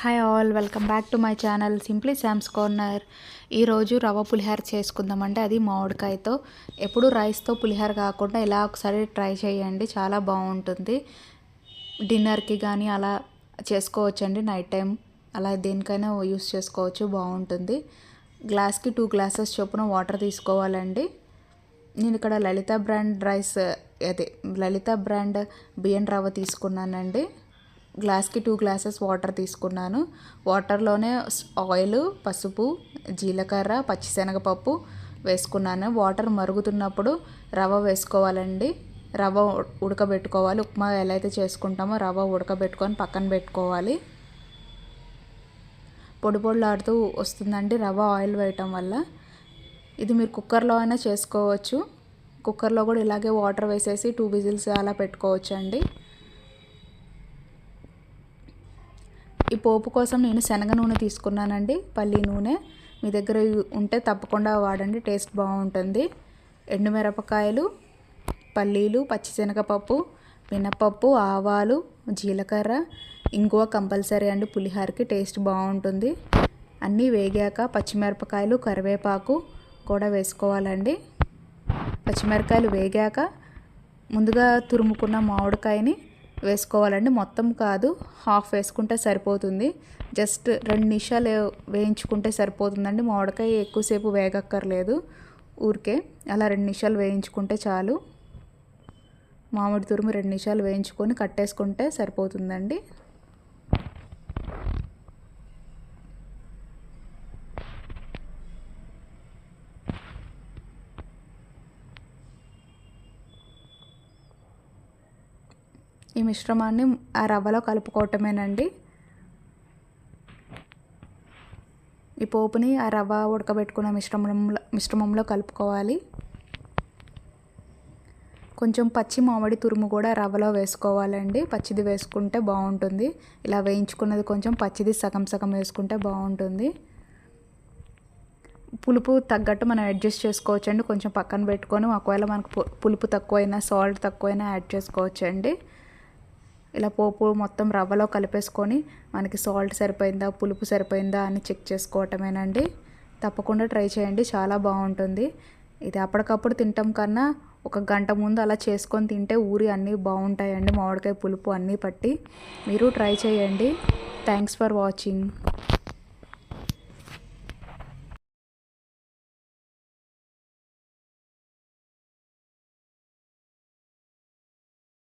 Hi all, welcome back to my channel simply Sam's corner. ఈరోజు రవ్వ పులిహోర చేసుకుందామంటే అది మామిడికాయతో. ఎప్పుడు రైస్తో పులిహోర కాకుండా ఇలా ఒకసారి ట్రై చేయండి, చాలా బాగుంటుంది. డిన్నర్కి కానీ అలా చేసుకోవచ్చండి, నైట్ టైం అలా దేనికైనా యూస్ చేసుకోవచ్చు, బాగుంటుంది. గ్లాస్కి 2 గ్లాసెస్ చొప్పున వాటర్ తీసుకోవాలండి. నేను ఇక్కడ లలిత బ్రాండ్ బియ్యం రవ్వ తీసుకున్నానండి. గ్లాస్కి 2 గ్లాసెస్ వాటర్ తీసుకున్నాను. వాటర్లోనే ఆయిల్, పసుపు, జీలకర్ర, పచ్చిశనగపప్పు వేసుకున్నాను. వాటర్ మరుగుతున్నప్పుడు రవ్వ వేసుకోవాలండి. రవ్వ ఉడకబెట్టుకోవాలి. ఉప్మా ఎలా అయితే చేసుకుంటామో రవ్వ ఉడకబెట్టుకొని పక్కన పెట్టుకోవాలి. పొడి పొడిలాడుతూ వస్తుందండి రవ్వ ఆయిల్ వేయటం వల్ల. ఇది మీరు కుక్కర్లో అయినా చేసుకోవచ్చు. కుక్కర్లో కూడా ఇలాగే వాటర్ వేసేసి 2 విజిల్స్ అలా పెట్టుకోవచ్చు అండి. ఈ పోపు కోసం నేను శనగ నూనె తీసుకున్నానండి, పల్లి నూనె. మీ దగ్గర ఉంటే తప్పకుండా వాడండి, టేస్ట్ బాగుంటుంది. ఎండుమిరపకాయలు, పల్లీలు, పచ్చిశనగపప్పు, మినపప్పు, ఆవాలు, జీలకర్ర, ఇంగువ కంపల్సరీ అండి, పులిహోరకి టేస్ట్ బాగుంటుంది. అన్నీ వేగాక పచ్చిమిరపకాయలు, కరివేపాకు కూడా వేసుకోవాలండి. పచ్చిమిరపకాయలు వేగాక ముందుగా తురుముకున్న మామిడికాయని వేసుకోవాలండి. మొత్తం కాదు, హాఫ్ వేసుకుంటే సరిపోతుంది. జస్ట్ 2 నిమిషాలు వేయించుకుంటే సరిపోతుందండి. మామిడికాయ ఎక్కువసేపు వేగక్కర్లేదు, ఊరికే అలా 2 నిమిషాలు వేయించుకుంటే చాలు. మామిడి తురుము 2 నిమిషాలు వేయించుకొని కట్టేసుకుంటే సరిపోతుందండి. ఈ మిశ్రమాన్ని ఆ రవ్వలో కలుపుకోవటమేనండి. ఈ పోపుని ఆ రవ్వ ఉడకబెట్టుకున్న మిశ్రమంలో కలుపుకోవాలి. కొంచెం పచ్చి మామిడి తురుము కూడా రవ్వలో వేసుకోవాలండి. పచ్చిది వేసుకుంటే బాగుంటుంది. ఇలా వేయించుకున్నది కొంచెం పచ్చిది సగం సగం వేసుకుంటే బాగుంటుంది. పులుపు తగ్గట్టు మనం అడ్జస్ట్ చేసుకోవచ్చండి. కొంచెం పక్కన పెట్టుకొని ఒకవేళ మనకు పులుపు తక్కువైనా, సాల్ట్ తక్కువైనా యాడ్ చేసుకోవచ్చండి. ఇలా పోపు మొత్తం రవ్వలో కలిపేసుకొని మనకి సాల్ట్ సరిపోయిందా, పులుపు సరిపోయిందా అని చెక్ చేసుకోవటమేనండి. తప్పకుండా ట్రై చేయండి, చాలా బాగుంటుంది. ఇది అప్పటికప్పుడు తినటం కన్నా 1 గంట ముందు అలా చేసుకొని తింటే ఊరి అన్నీ బాగుంటాయండి. మామిడికాయ పులుపు అన్నీ పట్టి మీరు ట్రై చేయండి. Thanks for watching.